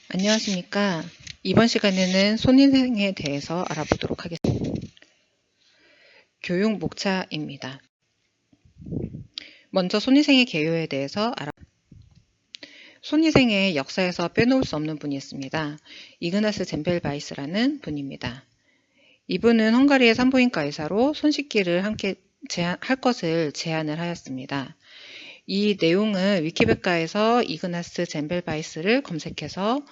안녕하십니까. 이번 시간에는 손위생에 대해서 알아보도록 하겠습니다. 교육 목차입니다. 먼저 손위생의 개요에 대해서 손위생의 역사에서 빼놓을 수 없는 분이 있습니다. 이그나스 젬벨바이스라는 분입니다. 이분은 헝가리의 산부인과 의사로 손 씻기를 함께 할 것을 제안을 하였습니다. 이 내용은 위키백과에서 이그나스 젬벨바이스를 검색해서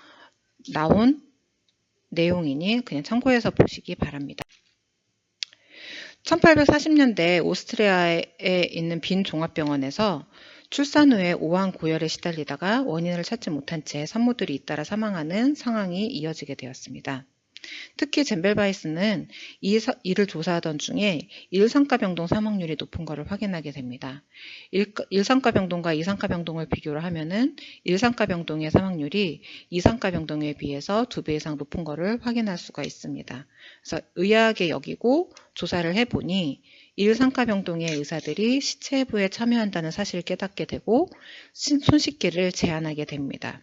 나온 내용이니 그냥 참고해서 보시기 바랍니다. 1840년대 오스트리아에 있는 빈 종합병원에서 출산 후에 오한 고열에 시달리다가 원인을 찾지 못한 채 산모들이 잇따라 사망하는 상황이 이어지게 되었습니다. 특히 젬벨바이스는 이를 조사하던 중에 일상가병동 사망률이 높은 것을 확인하게 됩니다. 일상가병동과 이상가병동을 비교를 하면은 일상가병동의 사망률이 이상가병동에 비해서 2배 이상 높은 것을 확인할 수가 있습니다. 그래서 의아하게 여기고 조사를 해보니 일상가병동의 의사들이 시체부에 참여한다는 사실을 깨닫게 되고 손 씻기를 제안하게 됩니다.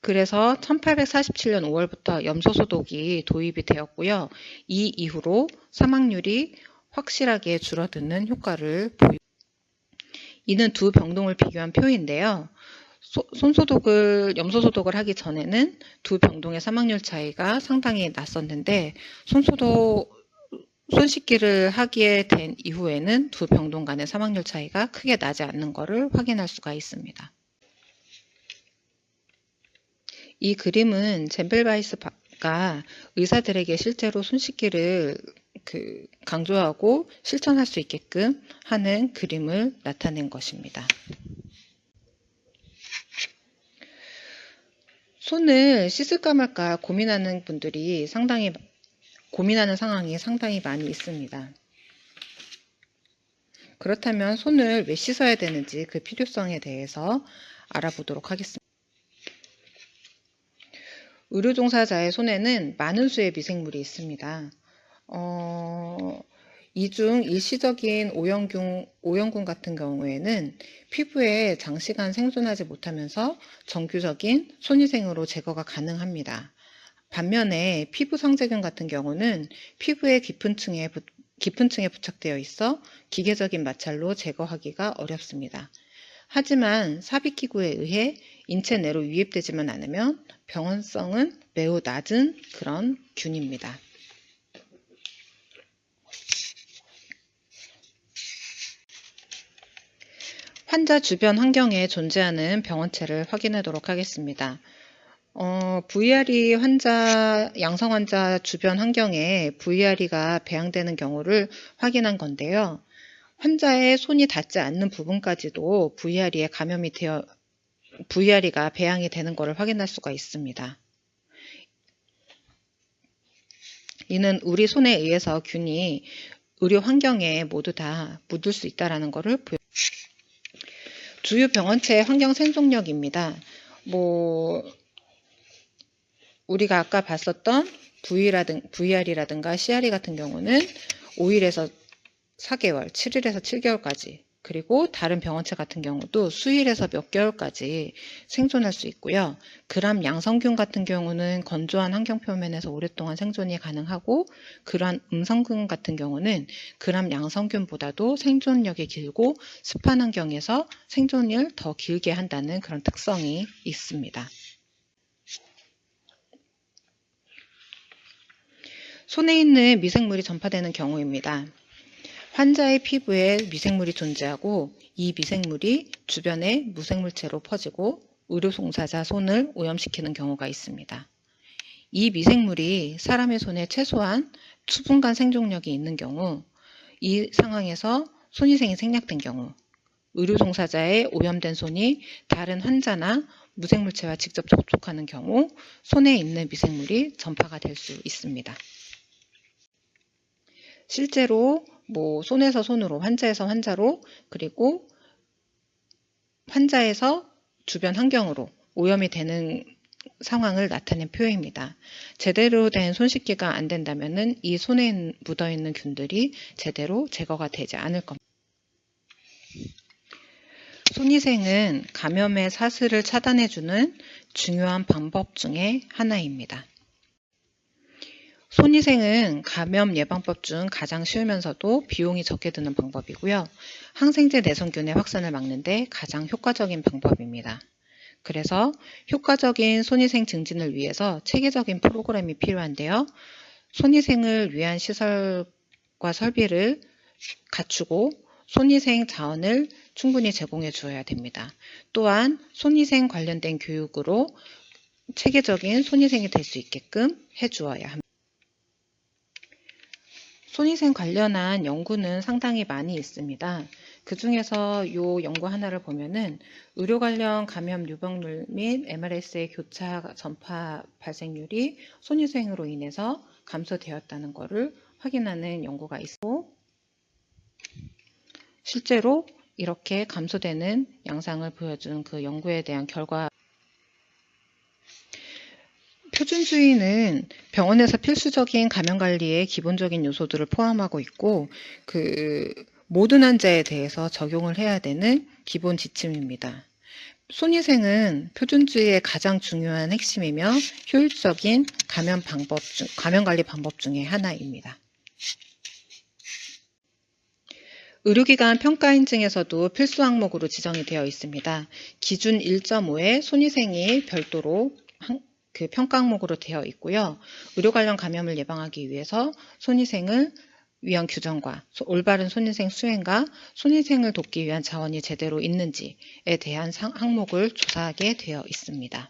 그래서 1847년 5월부터 염소소독이 도입이 되었고요. 이 이후로 사망률이 확실하게 줄어드는 효과를 보입니다. 이는 두 병동을 비교한 표인데요. 염소소독을 하기 전에는 두 병동의 사망률 차이가 상당히 났었는데 손 씻기를 하게 된 이후에는 두 병동 간의 사망률 차이가 크게 나지 않는 것을 확인할 수가 있습니다. 이 그림은 젬벨바이스가 의사들에게 실제로 손 씻기를 강조하고 실천할 수 있게끔 하는 그림을 나타낸 것입니다. 손을 씻을까 말까 고민하는 상황이 상당히 많이 있습니다. 그렇다면 손을 왜 씻어야 되는지 그 필요성에 대해서 알아보도록 하겠습니다. 의료 종사자의 손에는 많은 수의 미생물이 있습니다. 이 중 일시적인 오염균 같은 경우에는 피부에 장시간 생존하지 못하면서 정규적인 손위생으로 제거가 가능합니다. 반면에 피부 상재균 같은 경우는 피부의 깊은 층에 부착되어 있어 기계적인 마찰로 제거하기가 어렵습니다. 하지만 삽입기구에 의해 인체 내로 유입되지만 않으면 병원성은 매우 낮은 그런 균입니다. 환자 주변 환경에 존재하는 병원체를 확인하도록 하겠습니다. VRE 양성 환자 주변 환경에 VRE가 배양되는 경우를 확인한 건데요. 환자의 손이 닿지 않는 부분까지도 VRE가 배양이 되는 것을 확인할 수가 있습니다. 이는 우리 손에 의해서 균이 의료 환경에 모두 다 묻을 수 있다는 것을 보여줍니다. 주요 병원체의 환경 생존력입니다. 우리가 아까 봤었던 VR이라든가 CRE 같은 경우는 5일에서 4개월, 7일에서 7개월까지, 그리고 다른 병원체 같은 경우도 수일에서 몇 개월까지 생존할 수 있고요. 그람 양성균 같은 경우는 건조한 환경 표면에서 오랫동안 생존이 가능하고, 그러한 음성균 같은 경우는 그람 양성균보다도 생존력이 길고 습한 환경에서 생존을 더 길게 한다는 그런 특성이 있습니다. 손에 있는 미생물이 전파되는 경우입니다. 환자의 피부에 미생물이 존재하고 이 미생물이 주변에 무생물체로 퍼지고 의료 종사자 손을 오염시키는 경우가 있습니다. 이 미생물이 사람의 손에 최소한 수분간 생존력이 있는 경우, 이 상황에서 손위생이 생략된 경우, 의료 종사자의 오염된 손이 다른 환자나 무생물체와 직접 접촉하는 경우 손에 있는 미생물이 전파가 될 수 있습니다. 실제로 손에서 손으로, 환자에서 환자로, 그리고 환자에서 주변 환경으로 오염이 되는 상황을 나타낸 표현입니다. 제대로 된 손 씻기가 안 된다면 이 손에 묻어있는 균들이 제대로 제거가 되지 않을 겁니다. 손위생은 감염의 사슬을 차단해주는 중요한 방법 중에 하나입니다. 손위생은 감염 예방법 중 가장 쉬우면서도 비용이 적게 드는 방법이고요. 항생제 내성균의 확산을 막는 데 가장 효과적인 방법입니다. 그래서 효과적인 손위생 증진을 위해서 체계적인 프로그램이 필요한데요. 손위생을 위한 시설과 설비를 갖추고 손위생 자원을 충분히 제공해 주어야 됩니다. 또한 손위생 관련된 교육으로 체계적인 손위생이 될 수 있게끔 해 주어야 합니다. 손위생 관련한 연구는 상당히 많이 있습니다. 그 중에서 이 연구 하나를 보면은 의료 관련 감염 유병률 및 MRS의 교차 전파 발생률이 손위생으로 인해서 감소되었다는 것을 확인하는 연구가 있고, 실제로 이렇게 감소되는 양상을 보여준 그 연구에 대한 결과, 표준주의는 병원에서 필수적인 감염관리의 기본적인 요소들을 포함하고 있고 모든 환자에 대해서 적용을 해야 되는 기본 지침입니다. 손위생은 표준주의의 가장 중요한 핵심이며 효율적인 감염관리 방법 중에 하나입니다. 의료기관 평가인증에서도 필수 항목으로 지정이 되어 있습니다. 기준 1.5의 손위생이 별도로 평가 항목으로 되어 있고요. 의료 관련 감염을 예방하기 위해서 손위생을 위한 규정과 올바른 손위생 수행과 손위생을 돕기 위한 자원이 제대로 있는지에 대한 항목을 조사하게 되어 있습니다.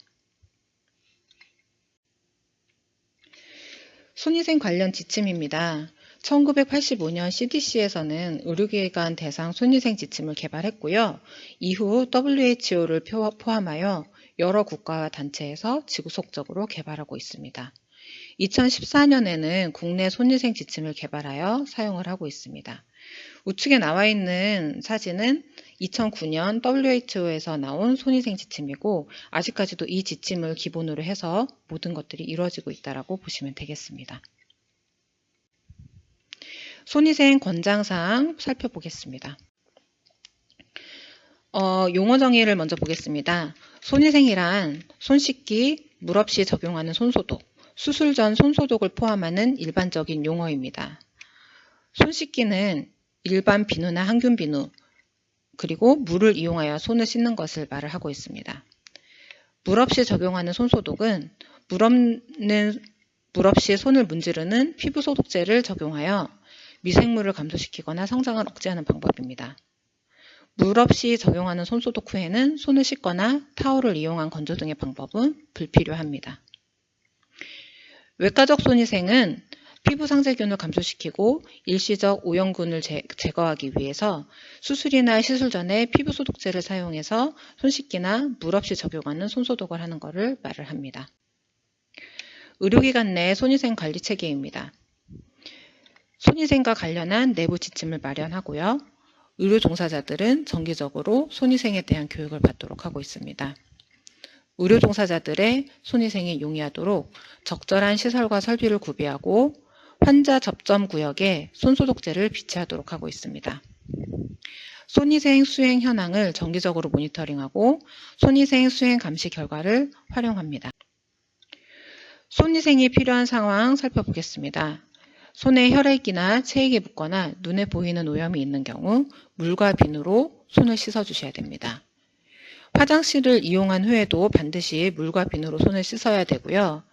손위생 관련 지침입니다. 1985년 CDC에서는 의료기관 대상 손위생 지침을 개발했고요. 이후 WHO를 포함하여 여러 국가와 단체에서 지구속적으로 개발하고 있습니다. 2014년에는 국내 손위생 지침을 개발하여 사용을 하고 있습니다. 우측에 나와 있는 사진은 2009년 WHO에서 나온 손위생 지침이고, 아직까지도 이 지침을 기본으로 해서 모든 것들이 이루어지고 있다고 보시면 되겠습니다. 손위생 권장사항 살펴보겠습니다. 용어 정의를 먼저 보겠습니다. 손위생이란 손 씻기, 물 없이 적용하는 손소독, 수술 전 손소독을 포함하는 일반적인 용어입니다. 손 씻기는 일반 비누나 항균 비누, 그리고 물을 이용하여 손을 씻는 것을 말을 하고 있습니다. 물 없이 적용하는 손소독은 물 없이 손을 문지르는 피부 소독제를 적용하여 미생물을 감소시키거나 성장을 억제하는 방법입니다. 물 없이 적용하는 손소독 후에는 손을 씻거나 타올을 이용한 건조 등의 방법은 불필요합니다. 외과적 손위생은 피부 상세균을 감소시키고 일시적 오염균을 제거하기 위해서 수술이나 시술 전에 피부 소독제를 사용해서 손 씻기나 물 없이 적용하는 손소독을 하는 것을 말을 합니다. 의료기관 내 손위생 관리 체계입니다. 손위생과 관련한 내부 지침을 마련하고요. 의료 종사자들은 정기적으로 손위생에 대한 교육을 받도록 하고 있습니다. 의료 종사자들의 손위생이 용이하도록 적절한 시설과 설비를 구비하고 환자 접점 구역에 손소독제를 비치하도록 하고 있습니다. 손위생 수행 현황을 정기적으로 모니터링하고 손위생 수행 감시 결과를 활용합니다. 손위생이 필요한 상황 살펴보겠습니다. 손에 혈액이나 체액이 묻거나 눈에 보이는 오염이 있는 경우 물과 비누로 손을 씻어주셔야 됩니다. 화장실을 이용한 후에도 반드시 물과 비누로 손을 씻어야 되고요.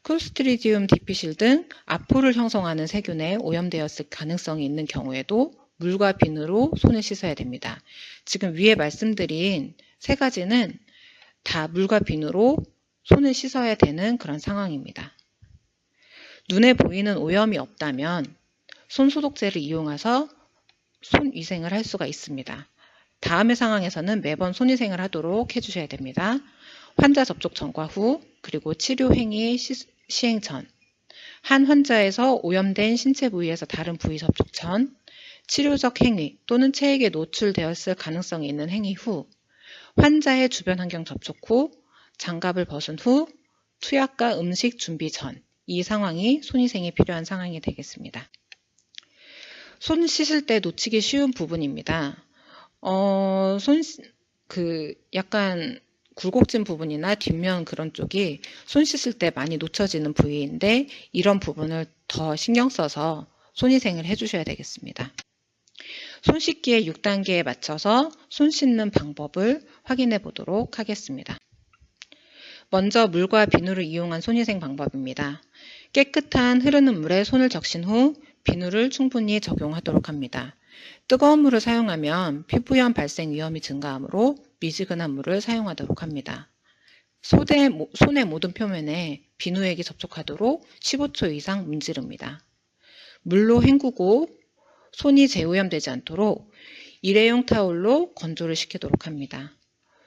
클로스트리디움 디피실 등 아포를 형성하는 세균에 오염되었을 가능성이 있는 경우에도 물과 비누로 손을 씻어야 됩니다. 지금 위에 말씀드린 세 가지는 다 물과 비누로 손을 씻어야 되는 그런 상황입니다. 눈에 보이는 오염이 없다면 손소독제를 이용해서 손위생을 할 수가 있습니다. 다음의 상황에서는 매번 손위생을 하도록 해주셔야 됩니다. 환자 접촉 전과 후, 그리고 치료 행위 시행 전, 한 환자에서 오염된 신체 부위에서 다른 부위 접촉 전, 치료적 행위 또는 체액에 노출되었을 가능성이 있는 행위 후, 환자의 주변 환경 접촉 후, 장갑을 벗은 후, 투약과 음식 준비 전, 이 상황이 손위생이 필요한 상황이 되겠습니다. 손 씻을 때 놓치기 쉬운 부분입니다. 약간 굴곡진 부분이나 뒷면 그런 쪽이 손 씻을 때 많이 놓쳐지는 부위인데 이런 부분을 더 신경 써서 손위생을 해주셔야 되겠습니다. 손 씻기의 6단계에 맞춰서 손 씻는 방법을 확인해 보도록 하겠습니다. 먼저 물과 비누를 이용한 손위생 방법입니다. 깨끗한 흐르는 물에 손을 적신 후 비누를 충분히 적용하도록 합니다. 뜨거운 물을 사용하면 피부염 발생 위험이 증가하므로 미지근한 물을 사용하도록 합니다. 손의 모든 표면에 비누액이 접촉하도록 15초 이상 문지릅니다. 물로 헹구고 손이 재오염되지 않도록 일회용 타올로 건조를 시키도록 합니다.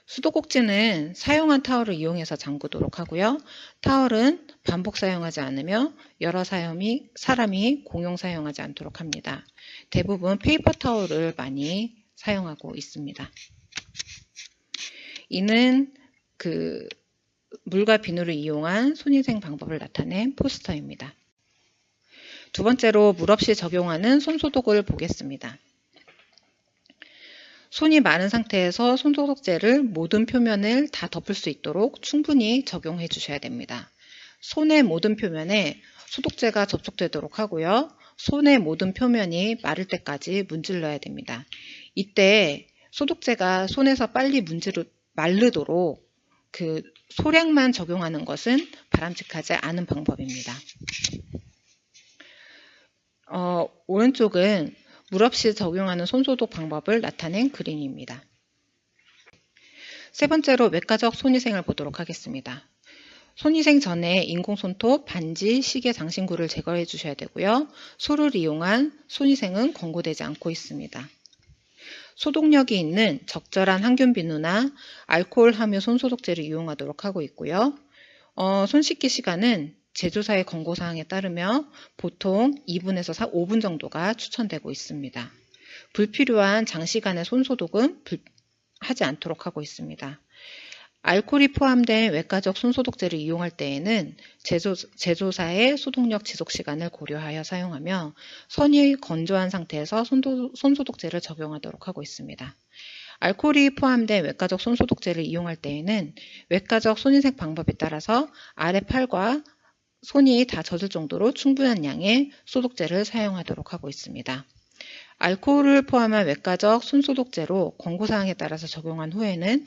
수도꼭지는 사용한 타월을 이용해서 잠그도록 하고요. 타월은 반복 사용하지 않으며 여러 사람이 공용 사용하지 않도록 합니다. 대부분 페이퍼 타월을 많이 사용하고 있습니다. 이는 물과 비누를 이용한 손위생 방법을 나타낸 포스터입니다. 두 번째로 물 없이 적용하는 손소독을 보겠습니다. 손이 마른 상태에서 손소독제를 모든 표면을 다 덮을 수 있도록 충분히 적용해 주셔야 됩니다. 손의 모든 표면에 소독제가 접촉되도록 하고요. 손의 모든 표면이 마를 때까지 문질러야 됩니다. 이때 소독제가 손에서 빨리 마르도록 소량만 적용하는 것은 바람직하지 않은 방법입니다. 오른쪽은 물 없이 적용하는 손소독 방법을 나타낸 그림입니다. 세 번째로 외과적 손위생을 보도록 하겠습니다. 손위생 전에 인공손톱, 반지, 시계, 장신구를 제거해 주셔야 되고요. 소를 이용한 손위생은 권고되지 않고 있습니다. 소독력이 있는 적절한 항균 비누나 알코올 함유 손소독제를 이용하도록 하고 있고요. 손 씻기 시간은 제조사의 권고사항에 따르며 보통 2분에서 5분 정도가 추천되고 있습니다. 불필요한 장시간의 손소독은 하지 않도록 하고 있습니다. 알코올이 포함된 외과적 손소독제를 이용할 때에는 제조사의 소독력 지속시간을 고려하여 사용하며 손이 건조한 상태에서 손소독제를 적용하도록 하고 있습니다. 알코올이 포함된 외과적 손소독제를 이용할 때에는 외과적 손위생 방법에 따라서 아래팔과 손이 다 젖을 정도로 충분한 양의 소독제를 사용하도록 하고 있습니다. 알코올을 포함한 외과적 손소독제로 권고사항에 따라서 적용한 후에는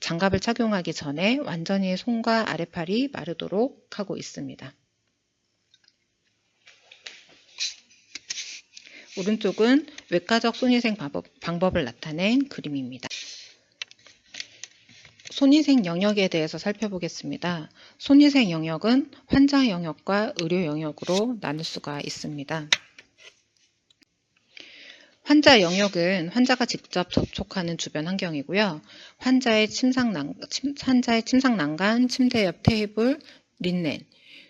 장갑을 착용하기 전에 완전히 손과 아래팔이 마르도록 하고 있습니다. 오른쪽은 외과적 손위생 방법을 나타낸 그림입니다. 손위생 영역에 대해서 살펴보겠습니다. 손위생 영역은 환자 영역과 의료 영역으로 나눌 수가 있습니다. 환자 영역은 환자가 직접 접촉하는 주변 환경이고요. 환자의 침상 난간, 침대 옆 테이블, 린넨,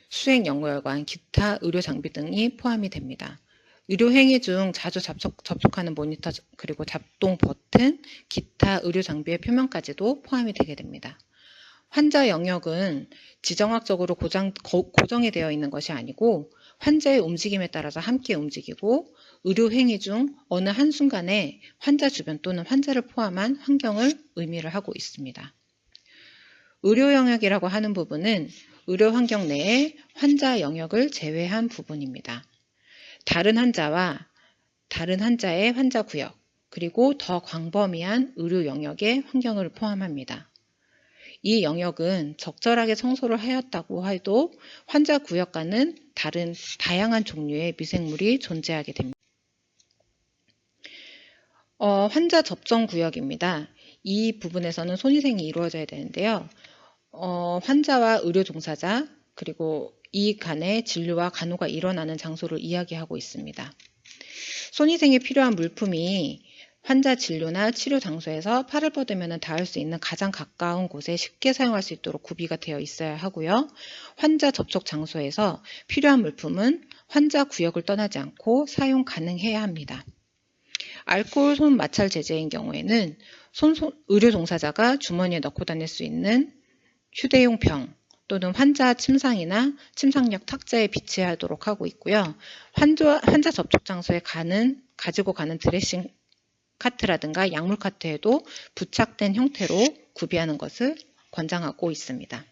수액 연고혈관, 기타 의료 장비 등이 포함이 됩니다. 의료 행위 중 자주 접촉하는 모니터 그리고 작동 버튼, 기타 의료 장비의 표면까지도 포함이 되게 됩니다. 환자 영역은 지정학적으로 고정이 되어 있는 것이 아니고 환자의 움직임에 따라서 함께 움직이고 의료 행위 중 어느 한순간에 환자 주변 또는 환자를 포함한 환경을 의미를 하고 있습니다. 의료 영역이라고 하는 부분은 의료 환경 내에 환자 영역을 제외한 부분입니다. 다른 환자와 다른 환자의 환자 구역, 그리고 더 광범위한 의료 영역의 환경을 포함합니다. 이 영역은 적절하게 청소를 하였다고 해도 환자 구역과는 다른 다양한 종류의 미생물이 존재하게 됩니다. 환자 접종 구역입니다. 이 부분에서는 손위생이 이루어져야 되는데요. 환자와 의료 종사자, 그리고 이 간의 진료와 간호가 일어나는 장소를 이야기하고 있습니다. 손위생에 필요한 물품이 환자 진료나 치료 장소에서 팔을 뻗으면 닿을 수 있는 가장 가까운 곳에 쉽게 사용할 수 있도록 구비가 되어 있어야 하고요. 환자 접촉 장소에서 필요한 물품은 환자 구역을 떠나지 않고 사용 가능해야 합니다. 알코올 손 마찰 제제인 경우에는 의료 종사자가 주머니에 넣고 다닐 수 있는 휴대용 병 또는 환자 침상이나 침상력 탁자에 비치하도록 하고 있고요. 환자 접촉 장소에 가지고 가는 드레싱 카트라든가 약물 카트에도 부착된 형태로 구비하는 것을 권장하고 있습니다.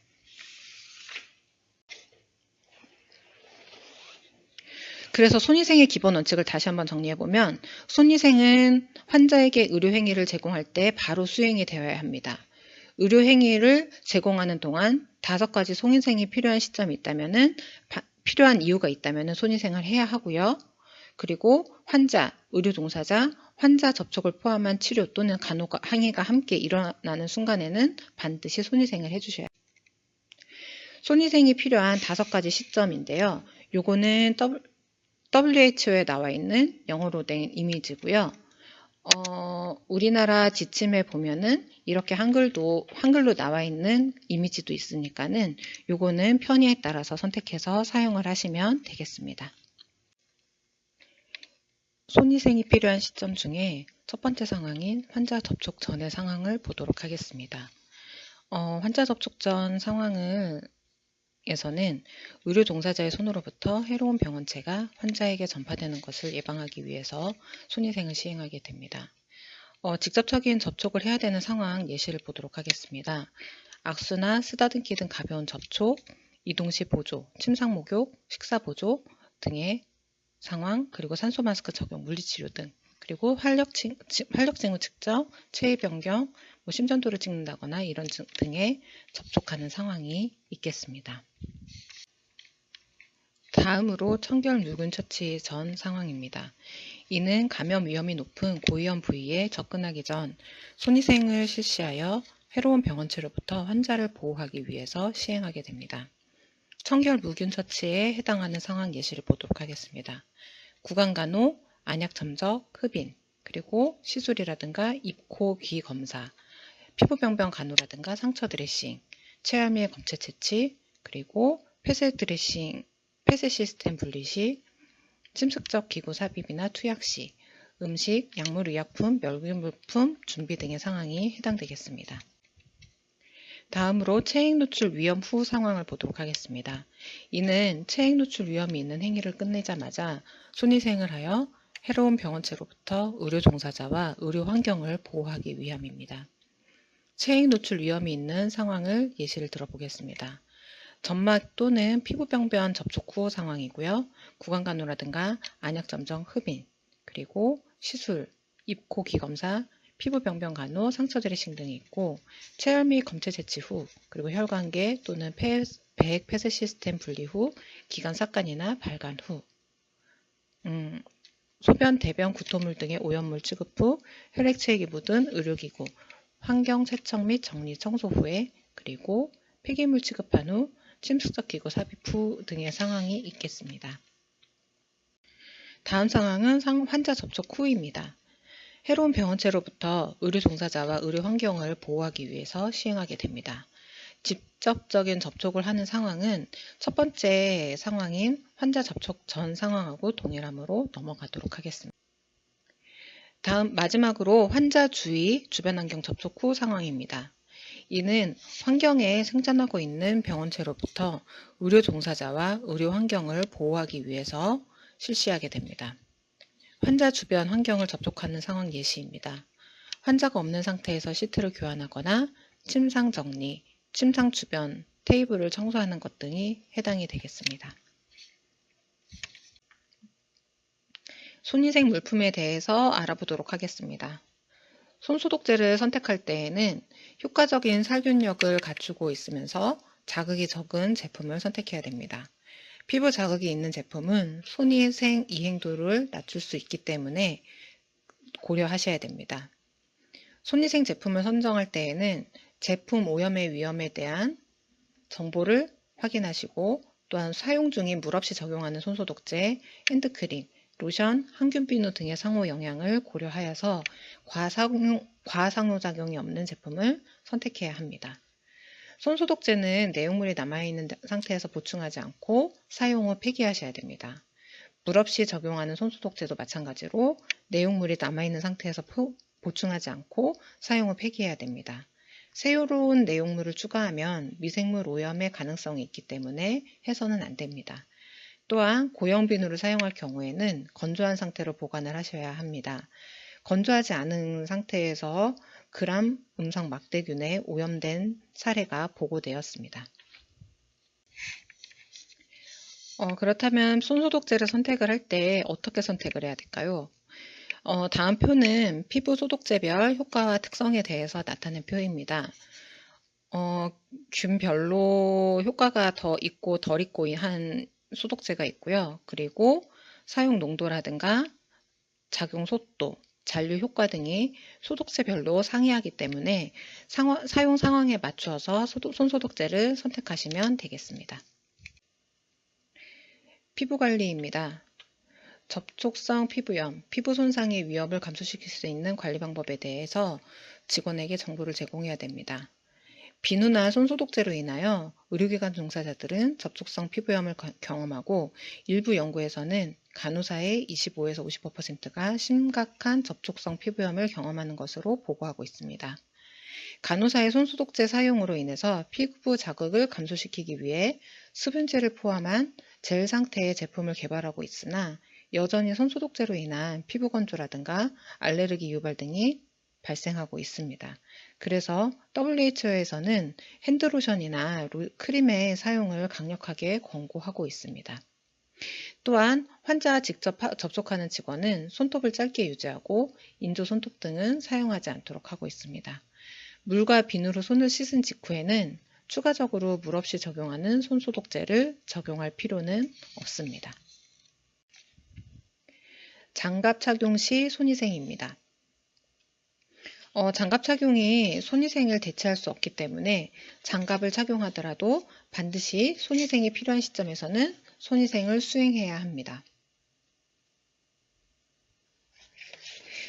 그래서 손위생의 기본 원칙을 다시 한번 정리해보면 손위생은 환자에게 의료행위를 제공할 때 바로 수행이 되어야 합니다. 의료행위를 제공하는 동안 5가지 손위생이 필요한 시점이 있다면 필요한 이유가 있다면 손위생을 해야 하고요. 그리고 환자, 의료종사자, 환자 접촉을 포함한 치료 또는 간호 행위가 함께 일어나는 순간에는 반드시 손위생을 해주셔야 합니다. 손위생이 필요한 5가지 시점인데요. 요거는 WHO에 나와 있는 영어로 된 이미지고요. 우리나라 지침에 보면은 이렇게 한글로 나와 있는 이미지도 있으니까는 요거는 편의에 따라서 선택해서 사용을 하시면 되겠습니다. 손위생이 필요한 시점 중에 첫 번째 상황인 환자 접촉 전의 상황을 보도록 하겠습니다. 환자 접촉 전 상황에서는 의료 종사자의 손으로부터 해로운 병원체가 환자에게 전파되는 것을 예방하기 위해서 손위생을 시행하게 됩니다. 직접적인 접촉을 해야 되는 상황 예시를 보도록 하겠습니다. 악수나 쓰다듬기 등 가벼운 접촉, 이동시 보조, 침상 목욕, 식사 보조 등의 상황, 그리고 산소 마스크 적용, 물리치료 등, 그리고 활력징후 측정, 체위 변경, 심전도를 찍는다거나 이런 등의 접촉하는 상황이 있겠습니다. 다음으로 청결-묽은 처치 전 상황입니다. 이는 감염 위험이 높은 고위험 부위에 접근하기 전 손위생을 실시하여 해로운 병원체로부터 환자를 보호하기 위해서 시행하게 됩니다. 청결-묽은 처치에 해당하는 상황 예시를 보도록 하겠습니다. 구강간호, 안약점적, 흡인, 그리고 시술이라든가 입, 코, 귀 검사, 피부병변 간호라든가 상처 드레싱, 체열밀 검체 채취, 그리고 폐쇄 시스템 분리 시, 침습적 기구 삽입이나 투약 시, 음식, 약물, 의약품, 멸균물품 준비 등의 상황이 해당되겠습니다. 다음으로 체액 노출 위험 후 상황을 보도록 하겠습니다. 이는 체액 노출 위험이 있는 행위를 끝내자마자 손위생을 하여 해로운 병원체로부터 의료 종사자와 의료 환경을 보호하기 위함입니다. 체액 노출 위험이 있는 상황을 예시를 들어보겠습니다. 점막 또는 피부병변 접촉 후 상황이고요. 구강간호라든가 안약점정 흡인, 그리고 시술, 입, 코, 귀 검사, 피부병변 간호, 상처 드레싱 등이 있고 체열 및 검체 채취 후, 그리고 혈관계 또는 배액 폐쇄 시스템 분리 후, 기관 삭간이나 발간 후, 소변, 대변, 구토물 등의 오염물 취급 후, 혈액체액이 묻은 의료기구, 환경 세척 및 정리 청소 후에, 그리고 폐기물 취급한 후, 침습적 기구 삽입 후 등의 상황이 있겠습니다. 다음 상황은 환자 접촉 후입니다. 해로운 병원체로부터 의료 종사자와 의료 환경을 보호하기 위해서 시행하게 됩니다. 직접적인 접촉을 하는 상황은 첫 번째 상황인 환자 접촉 전 상황하고 동일하므로 넘어가도록 하겠습니다. 다음 마지막으로 환자 주변 환경 접촉 후 상황입니다. 이는 환경에 생존하고 있는 병원체로부터 의료 종사자와 의료 환경을 보호하기 위해서 실시하게 됩니다. 환자 주변 환경을 접촉하는 상황 예시입니다. 환자가 없는 상태에서 시트를 교환하거나 침상 정리, 침상 주변 테이블을 청소하는 것 등이 해당이 되겠습니다. 손위생 물품에 대해서 알아보도록 하겠습니다. 손소독제를 선택할 때에는 효과적인 살균력을 갖추고 있으면서 자극이 적은 제품을 선택해야 됩니다. 피부 자극이 있는 제품은 손위생 이행도를 낮출 수 있기 때문에 고려하셔야 됩니다. 손위생 제품을 선정할 때에는 제품 오염의 위험에 대한 정보를 확인하시고 또한 사용 중인 물 없이 적용하는 손소독제, 핸드크림, 로션, 항균 비누 등의 상호 영향을 고려하여서 과상호작용이 없는 제품을 선택해야 합니다. 손소독제는 내용물이 남아있는 상태에서 보충하지 않고 사용 후 폐기하셔야 됩니다. 물 없이 적용하는 손소독제도 마찬가지로 내용물이 남아있는 상태에서 보충하지 않고 사용 후 폐기해야 됩니다. 새로운 내용물을 추가하면 미생물 오염의 가능성이 있기 때문에 해서는 안 됩니다. 또한 고형 비누를 사용할 경우에는 건조한 상태로 보관을 하셔야 합니다. 건조하지 않은 상태에서 그람 음성 막대균에 오염된 사례가 보고되었습니다. 그렇다면 손소독제를 선택을 할 때 어떻게 선택을 해야 될까요? 다음 표는 피부 소독제별 효과와 특성에 대해서 나타낸 표입니다. 균별로 효과가 더 있고 덜 있고 한 소독제가 있고요. 그리고 사용 농도라든가 작용 속도, 잔류 효과 등이 소독제별로 상이하기 때문에 사용 상황에 맞추어서 손소독제를 선택하시면 되겠습니다. 피부관리입니다. 접촉성 피부염, 피부 손상의 위험을 감소시킬 수 있는 관리 방법에 대해서 직원에게 정보를 제공해야 됩니다. 비누나 손소독제로 인하여 의료기관 종사자들은 접촉성 피부염을 경험하고 일부 연구에서는 간호사의 25에서 55%가 심각한 접촉성 피부염을 경험하는 것으로 보고하고 있습니다. 간호사의 손소독제 사용으로 인해서 피부 자극을 감소시키기 위해 수분제를 포함한 젤 상태의 제품을 개발하고 있으나 여전히 손소독제로 인한 피부 건조라든가 알레르기 유발 등이 발생하고 있습니다. 그래서 WHO에서는 핸드로션이나 크림의 사용을 강력하게 권고하고 있습니다. 또한 환자와 직접 접촉하는 직원은 손톱을 짧게 유지하고 인조 손톱 등은 사용하지 않도록 하고 있습니다. 물과 비누로 손을 씻은 직후에는 추가적으로 물 없이 적용하는 손소독제를 적용할 필요는 없습니다. 장갑 착용 시 손위생입니다. 장갑 착용이 손위생을 대체할 수 없기 때문에 장갑을 착용하더라도 반드시 손위생이 필요한 시점에서는 손위생을 수행해야 합니다.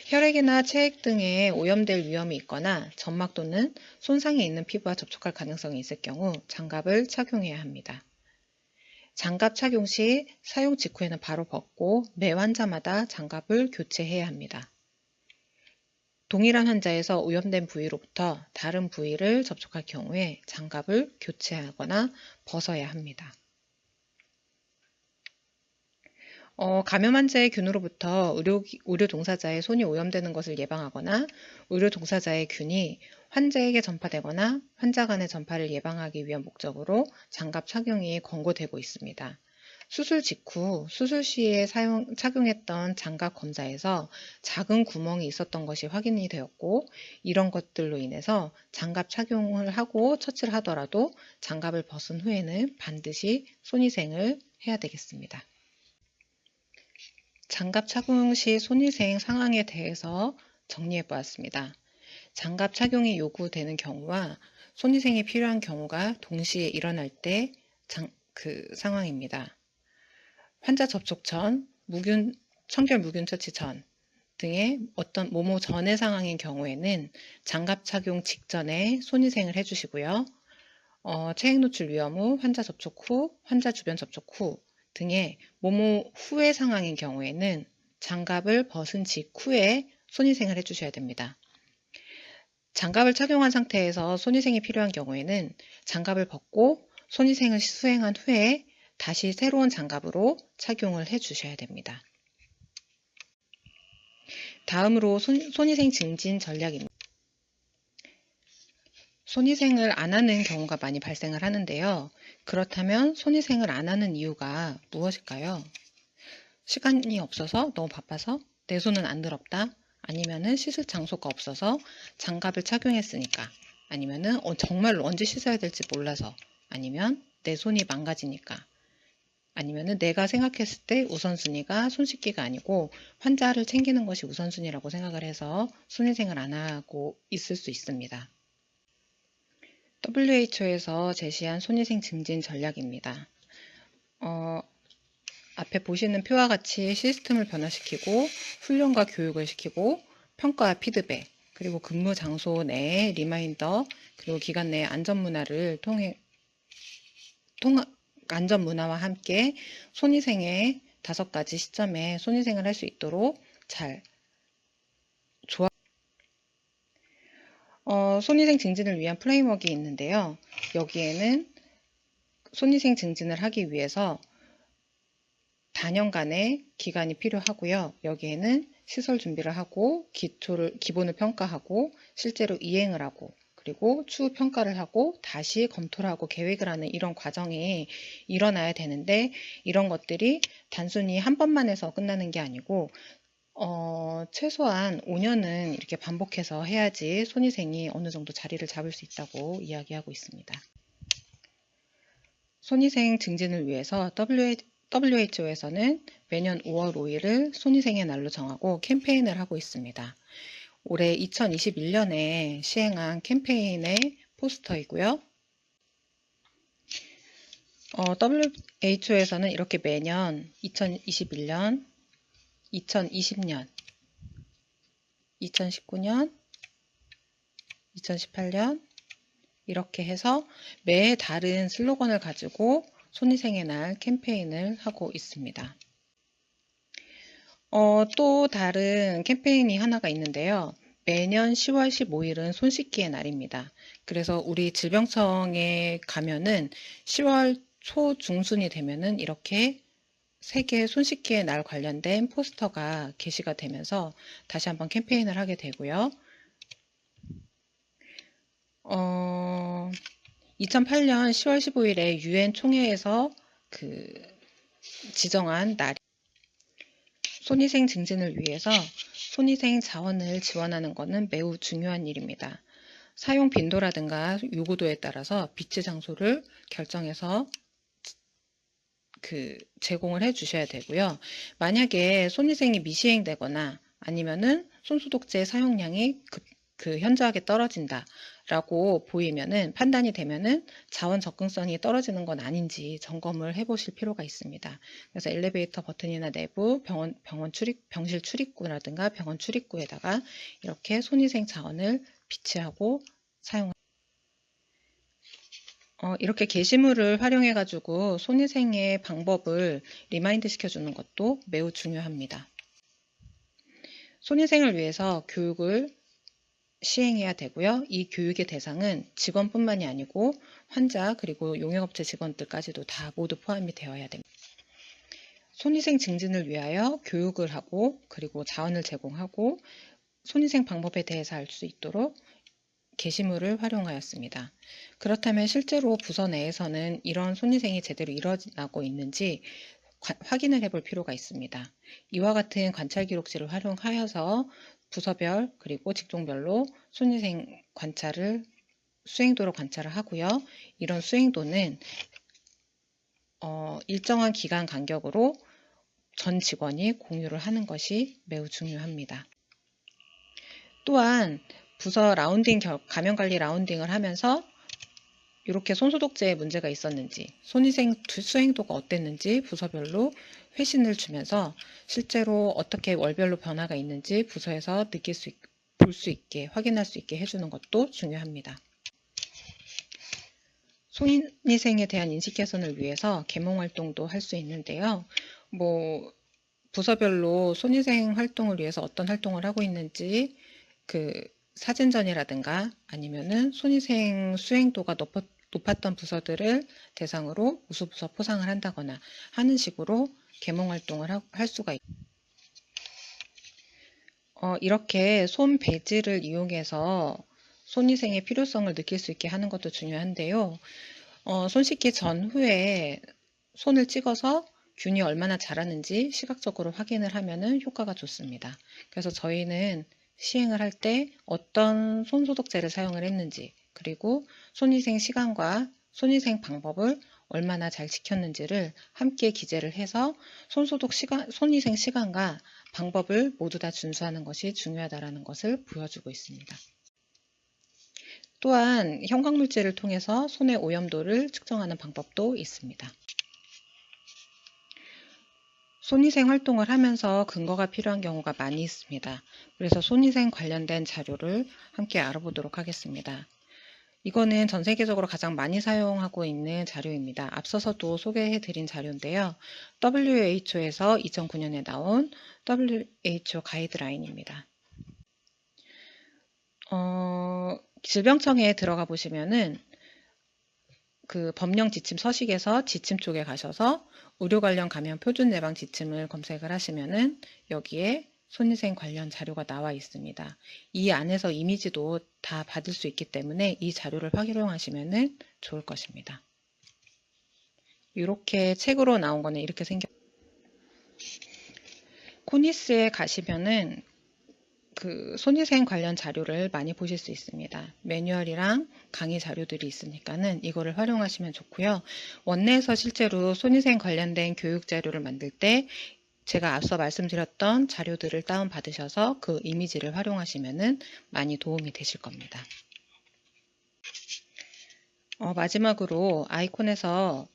혈액이나 체액 등에 오염될 위험이 있거나 점막 또는 손상이 있는 피부와 접촉할 가능성이 있을 경우 장갑을 착용해야 합니다. 장갑 착용 시 사용 직후에는 바로 벗고 매 환자마다 장갑을 교체해야 합니다. 동일한 환자에서 오염된 부위로부터 다른 부위를 접촉할 경우에 장갑을 교체하거나 벗어야 합니다. 감염 환자의 균으로부터 의료 종사자의 손이 오염되는 것을 예방하거나 의료 종사자의 균이 환자에게 전파되거나 환자 간의 전파를 예방하기 위한 목적으로 장갑 착용이 권고되고 있습니다. 수술 직후 수술 시에 착용했던 장갑 검사에서 작은 구멍이 있었던 것이 확인이 되었고 이런 것들로 인해서 장갑 착용을 하고 처치를 하더라도 장갑을 벗은 후에는 반드시 손위생을 해야 되겠습니다. 장갑 착용 시 손위생 상황에 대해서 정리해 보았습니다. 장갑 착용이 요구되는 경우와 손위생이 필요한 경우가 동시에 일어날 때 상황입니다. 환자 접촉 전, 청결 무균 처치 전 등의 어떤 모모 전의 상황인 경우에는 장갑 착용 직전에 손위생을 해주시고요. 체액 노출 위험 후, 환자 접촉 후, 환자 주변 접촉 후 등의 모모 후의 상황인 경우에는 장갑을 벗은 직후에 손위생을 해주셔야 됩니다. 장갑을 착용한 상태에서 손위생이 필요한 경우에는 장갑을 벗고 손위생을 수행한 후에 다시 새로운 장갑으로 착용을 해주셔야 됩니다. 다음으로 손위생 증진 전략입니다. 손위생을 안 하는 경우가 많이 발생을 하는데요. 그렇다면 손위생을 안 하는 이유가 무엇일까요? 시간이 없어서, 너무 바빠서, 내 손은 안 더럽다, 아니면은 씻을 장소가 없어서 장갑을 착용했으니까, 아니면은 정말로 언제 씻어야 될지 몰라서, 아니면 내 손이 망가지니까, 아니면은 내가 생각했을 때 우선순위가 손 씻기가 아니고 환자를 챙기는 것이 우선순위라고 생각을 해서 손위생을 안 하고 있을 수 있습니다. WHO에서 제시한 손위생 증진 전략입니다. 앞에 보시는 표와 같이 시스템을 변화시키고 훈련과 교육을 시키고 평가와 피드백, 그리고 근무 장소 내에 리마인더, 그리고 기관 내의 안전문화를 안전문화와 함께 손위생에 5가지 시점에 손위생을 할 수 있도록 잘 손위생 증진을 위한 프레임워크가 있는데요. 여기에는 손위생 증진을 하기 위해서 단연간의 기간이 필요하고요. 여기에는 시설 준비를 하고 기본을 평가하고 실제로 이행을 하고 그리고 추후 평가를 하고 다시 검토를 하고 계획을 하는 이런 과정이 일어나야 되는데 이런 것들이 단순히 한 번만 해서 끝나는 게 아니고 최소한 5년은 이렇게 반복해서 해야지 손위생이 어느 정도 자리를 잡을 수 있다고 이야기하고 있습니다. 손위생 증진을 위해서 WHO에서는 매년 5월 5일을 손위생의 날로 정하고 캠페인을 하고 있습니다. 올해 2021년에 시행한 캠페인의 포스터이고요. WHO에서는 이렇게 매년 2021년, 2020년, 2019년, 2018년 이렇게 해서 매 다른 슬로건을 가지고 손위생의 날 캠페인을 하고 있습니다. 또 다른 캠페인이 하나가 있는데요. 매년 10월 15일은 손 씻기의 날입니다. 그래서 우리 질병청에 가면은 10월 초 중순이 되면은 이렇게 세계 손 씻기의 날 관련된 포스터가 게시가 되면서 다시 한번 캠페인을 하게 되고요. 2008년 10월 15일에 UN 총회에서 지정한 날이 손위생 증진을 위해서 손위생 자원을 지원하는 것은 매우 중요한 일입니다. 사용 빈도라든가 요구도에 따라서 비치 장소를 결정해서 제공을 해 주셔야 되고요. 만약에 손위생이 미시행되거나 아니면은 손소독제 사용량이 현저하게 떨어진다 라고 보이면은 판단이 되면은 자원 접근성이 떨어지는 건 아닌지 점검을 해 보실 필요가 있습니다. 그래서 엘리베이터 버튼이나 내부 병실 출입구라든가 병원 출입구에다가 이렇게 손위생 자원을 비치하고 이렇게 게시물을 활용해 가지고 손위생의 방법을 리마인드 시켜주는 것도 매우 중요합니다. 손위생을 위해서 교육을 시행해야 되고요. 이 교육의 대상은 직원뿐만이 아니고 환자 그리고 용역업체 직원들까지도 다 모두 포함이 되어야 됩니다. 손위생 증진을 위하여 교육을 하고 그리고 자원을 제공하고 손위생 방법에 대해서 알 수 있도록 게시물을 활용하였습니다. 그렇다면 실제로 부서 내에서는 이런 손위생이 제대로 일어나고 있는지 확인을 해볼 필요가 있습니다. 이와 같은 관찰 기록지를 활용하여서 부서별 그리고 직종별로 손위생 수행도를 관찰을 하고요. 이런 수행도는 일정한 기간 간격으로 전 직원이 공유를 하는 것이 매우 중요합니다. 또한 부서 감염관리 라운딩을 하면서 이렇게 손소독제에 문제가 있었는지, 손위생 수행도가 어땠는지 부서별로 회신을 주면서 실제로 어떻게 월별로 변화가 있는지 부서에서 볼 수 있게, 확인할 수 있게 해주는 것도 중요합니다. 손위생에 대한 인식 개선을 위해서 계몽 활동도 할 수 있는데요. 부서별로 손위생 활동을 위해서 어떤 활동을 하고 있는지 사진전이라든가 아니면은 손위생 수행도가 높았던 부서들을 대상으로 우수부서 포상을 한다거나 하는 식으로 계몽 활동을 할 수가 있습니다. 이렇게 손 배지를 이용해서 손위생의 필요성을 느낄 수 있게 하는 것도 중요한데요. 손 씻기 전후에 손을 찍어서 균이 얼마나 자랐는지 시각적으로 확인을 하면은 효과가 좋습니다. 그래서 저희는 시행을 할 때 어떤 손소독제를 사용을 했는지 그리고 손위생 시간과 손위생 방법을 얼마나 잘 지켰는지를 함께 기재를 해서 손위생 시간과 방법을 모두 다 준수하는 것이 중요하다는 것을 보여주고 있습니다. 또한 형광물질을 통해서 손의 오염도를 측정하는 방법도 있습니다. 손위생 활동을 하면서 근거가 필요한 경우가 많이 있습니다. 그래서 손위생 관련된 자료를 함께 알아보도록 하겠습니다. 이거는 전 세계적으로 가장 많이 사용하고 있는 자료입니다. 앞서서도 소개해드린 자료인데요. WHO에서 2009년에 나온 WHO 가이드라인입니다. 질병청에 들어가 보시면은 그 법령 지침 서식에서 지침 쪽에 가셔서 의료 관련 감염 표준 예방 지침을 검색을 하시면은 여기에 손위생 관련 자료가 나와 있습니다. 이 안에서 이미지도 다 받을 수 있기 때문에 이 자료를 활용하시면 좋을 것입니다. 이렇게 책으로 나온 거는 이렇게 코니스에 가시면은 그 손위생 관련 자료를 많이 보실 수 있습니다. 매뉴얼이랑 강의 자료들이 있으니까는 이거를 활용하시면 좋고요. 원내에서 실제로 손위생 관련된 교육 자료를 만들 때 제가 앞서 말씀드렸던 자료들을 다운받으셔서 그 이미지를 활용하시면 많이 도움이 되실 겁니다. 마지막으로 아이콘에서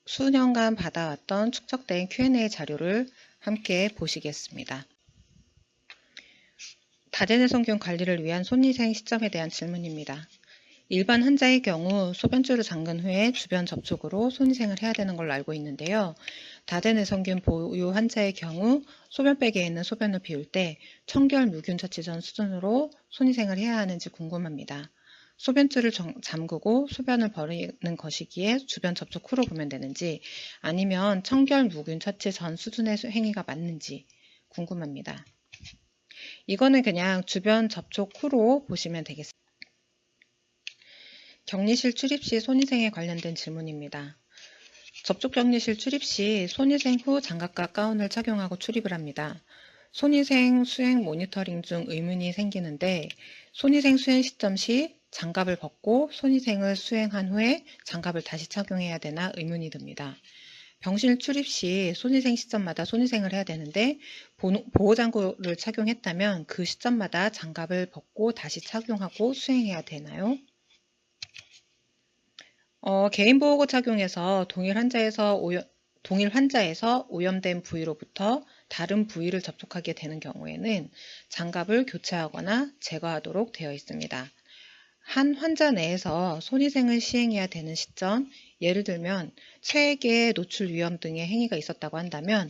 수년간 받아왔던 축적된 Q&A 자료를 함께 보시겠습니다. 다제내성균 관리를 위한 손위생 시점에 대한 질문입니다. 일반 환자의 경우 소변줄을 잠근 후에 주변 접촉으로 손위생을 해야 되는 걸로 알고 있는데요. 다제내성균 보유 환자의 경우 소변백에 있는 소변을 비울 때 청결 무균 처치 전 수준으로 손위생을 해야 하는지 궁금합니다. 소변줄을 잠그고 소변을 버리는 것이기에 주변 접촉 후로 보면 되는지 아니면 청결 무균 처치 전 수준의 행위가 맞는지 궁금합니다. 이거는 그냥 주변 접촉 후로 보시면 되겠습니다. 격리실 출입 시 손위생에 관련된 질문입니다. 접촉 격리실 출입 시 손위생 후 장갑과 가운을 착용하고 출입을 합니다. 손위생 수행 모니터링 중 의문이 생기는데 손위생 수행 시점 시 장갑을 벗고 손위생을 수행한 후에 장갑을 다시 착용해야 되나 의문이 듭니다. 병실 출입 시 손위생 시점마다 손위생을 해야 되는데 보호장구를 착용했다면 그 시점마다 장갑을 벗고 다시 착용하고 수행해야 되나요? 개인보호구 착용해서 동일 환자에서 오염된 부위로부터 다른 부위를 접촉하게 되는 경우에는 장갑을 교체하거나 제거하도록 되어 있습니다. 한 환자 내에서 손위생을 시행해야 되는 시점, 예를 들면 체액의 노출 위험 등의 행위가 있었다고 한다면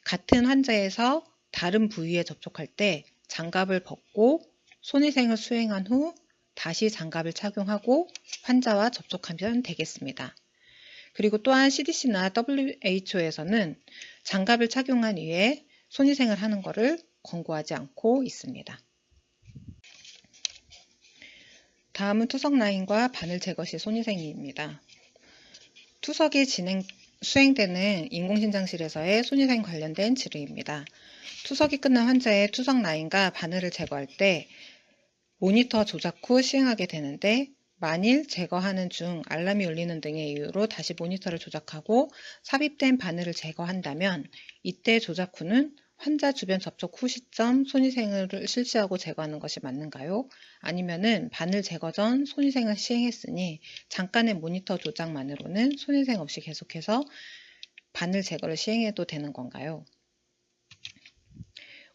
같은 환자에서 다른 부위에 접촉할 때 장갑을 벗고 손위생을 수행한 후 다시 장갑을 착용하고 환자와 접촉하면 되겠습니다. 그리고 또한 CDC나 WHO에서는 장갑을 착용한 이후에 손위생을 하는 것을 권고하지 않고 있습니다. 다음은 투석 라인과 바늘 제거 시 손위생입니다. 투석이 수행되는 인공신장실에서의 손위생 관련된 지르입니다. 투석이 끝난 환자의 투석 라인과 바늘을 제거할 때 모니터 조작 후 시행하게 되는데 만일 제거하는 중 알람이 울리는 등의 이유로 다시 모니터를 조작하고 삽입된 바늘을 제거한다면 이때 조작 후는 환자 주변 접촉 후 시점 손위생을 실시하고 제거하는 것이 맞는가요? 아니면은 바늘 제거 전 손위생을 시행했으니 잠깐의 모니터 조작만으로는 손위생 없이 계속해서 바늘 제거를 시행해도 되는 건가요?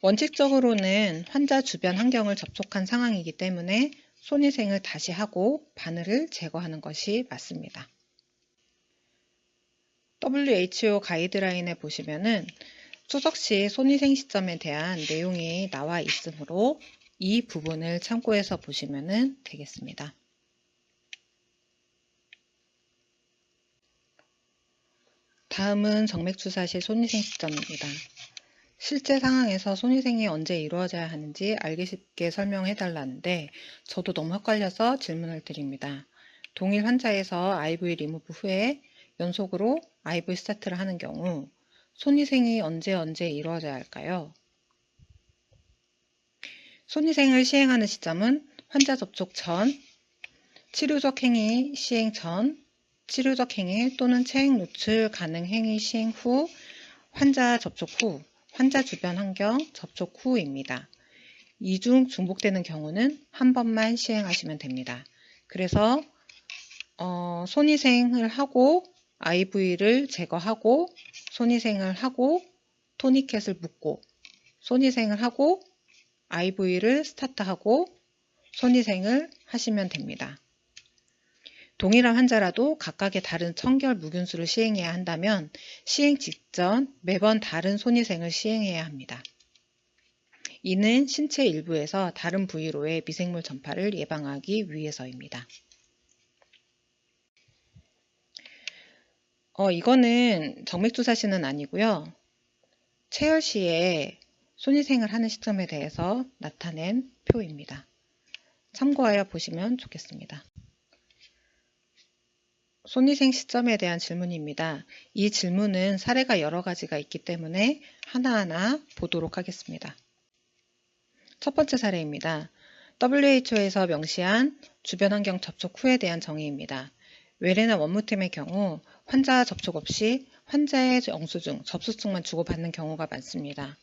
원칙적으로는 환자 주변 환경을 접촉한 상황이기 때문에 손위생을 다시 하고 바늘을 제거하는 것이 맞습니다. WHO 가이드라인에 보시면은 투석 시 손위생 시점에 대한 내용이 나와 있으므로 이 부분을 참고해서 보시면 되겠습니다. 다음은 정맥주사 시 손위생 시점입니다. 실제 상황에서 손위생이 언제 이루어져야 하는지 알기 쉽게 설명해 달라는데 저도 너무 헷갈려서 질문을 드립니다. 동일 환자에서 IV 리무브 후에 연속으로 IV 스타트를 하는 경우 손위생이 언제 이루어져야 할까요? 손위생을 시행하는 시점은 환자 접촉 전, 치료적 행위 시행 전, 치료적 행위 또는 체액 노출 가능 행위 시행 후, 환자 접촉 후, 환자 주변 환경 접촉 후입니다. 이 중 중복되는 경우는 한 번만 시행하시면 됩니다. 그래서 손위생을 하고 IV를 제거하고 손위생을 하고 토니켓을 묶고 손위생을 하고 IV를 스타트하고 손위생을 하시면 됩니다. 동일한 환자라도 각각의 다른 청결 무균수를 시행해야 한다면 시행 직전 매번 다른 손위생을 시행해야 합니다. 이는 신체 일부에서 다른 부위로의 미생물 전파를 예방하기 위해서입니다. 이거는 정맥주사 시는 아니고요. 체열 시에 손위생을 하는 시점에 대해서 나타낸 표입니다. 참고하여 보시면 좋겠습니다. 손위생 시점에 대한 질문입니다. 이 질문은 사례가 여러 가지가 있기 때문에 하나하나 보도록 하겠습니다. 첫 번째 사례입니다. WHO에서 명시한 주변 환경 접촉 후에 대한 정의입니다. 외래나 원무팀의 경우 환자 접촉 없이 환자의 영수증, 접수증만 주고받는 경우가 많습니다.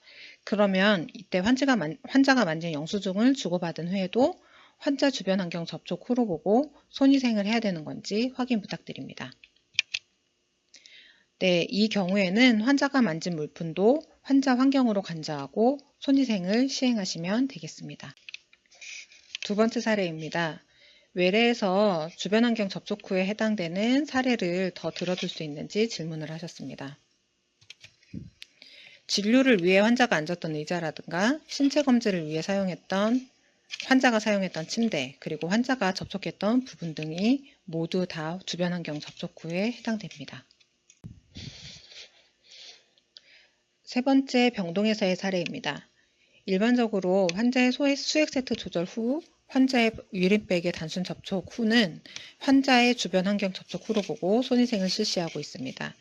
그러면 이때 환자가 만진 영수증을 주고받은 후에도 환자 주변 환경 접촉 후로 보고 손위생을 해야 되는 건지 확인 부탁드립니다. 네, 이 경우에는 환자가 만진 물품도 환자 환경으로 간주하고 손위생을 시행하시면 되겠습니다. 두 번째 사례입니다. 외래에서 주변 환경 접촉 후에 해당되는 사례를 더 들어줄 수 있는지 질문을 하셨습니다. 진료를 위해 환자가 앉았던 의자라든가 신체 검진을 위해 환자가 사용했던 침대, 그리고 환자가 접촉했던 부분 등이 모두 다 주변 환경 접촉 후에 해당됩니다. 세 번째 병동에서의 사례입니다. 일반적으로 환자의 수액 세트 조절 후 환자의 유린백의 단순 접촉 후는 환자의 주변 환경 접촉 후로 보고 손위생을 실시하고 있습니다.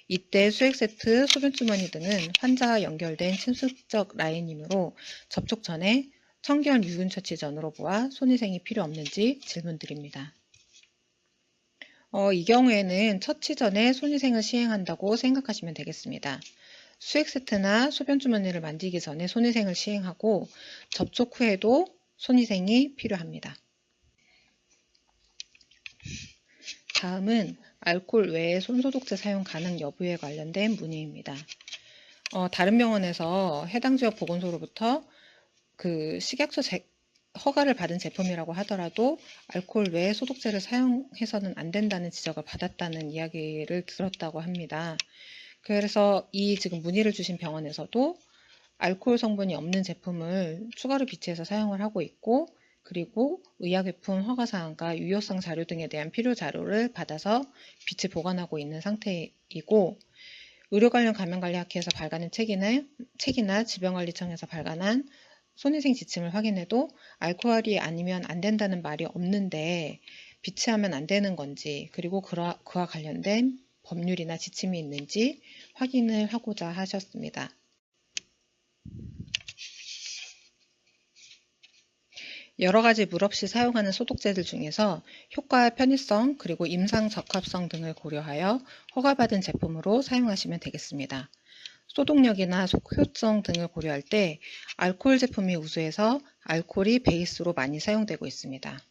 이때 수액 세트, 소변 주머니 등은 환자와 연결된 침습적 라인이므로 접촉 전에 청결 유분 처치 전으로 보아 손위생이 필요 없는지 질문드립니다. 이 경우에는 처치 전에 손위생을 시행한다고 생각하시면 되겠습니다. 수액 세트나 소변 주머니를 만지기 전에 손위생을 시행하고 접촉 후에도 손위생이 필요합니다. 다음은 알코올 외에 손소독제 사용 가능 여부에 관련된 문의입니다. 다른 병원에서 해당 지역 보건소로부터 식약처 허가를 받은 제품이라고 하더라도 알코올 외에 소독제를 사용해서는 안 된다는 지적을 받았다는 이야기를 들었다고 합니다. 그래서 이 지금 문의를 주신 병원에서도 알코올 성분이 없는 제품을 추가로 비치해서 사용을 하고 있고, 그리고 의약외품 허가사항과 유효성 자료 등에 대한 필요 자료를 받아서 빛을 보관하고 있는 상태이고, 의료관련 감염관리학회에서 발간한 책이나 질병관리청에서 발간한 손위생 지침을 확인해도 알코올이 아니면 안 된다는 말이 없는데 비치하면 안 되는 건지, 그리고 그와 관련된 법률이나 지침이 있는지 확인을 하고자 하셨습니다. 여러 가지 물 없이 사용하는 소독제들 중에서 효과, 편의성, 그리고 임상 적합성 등을 고려하여 허가받은 제품으로 사용하시면 되겠습니다. 소독력이나 효성 등을 고려할 때 알코올 제품이 우수해서 알코올이 베이스로 많이 사용되고 있습니다.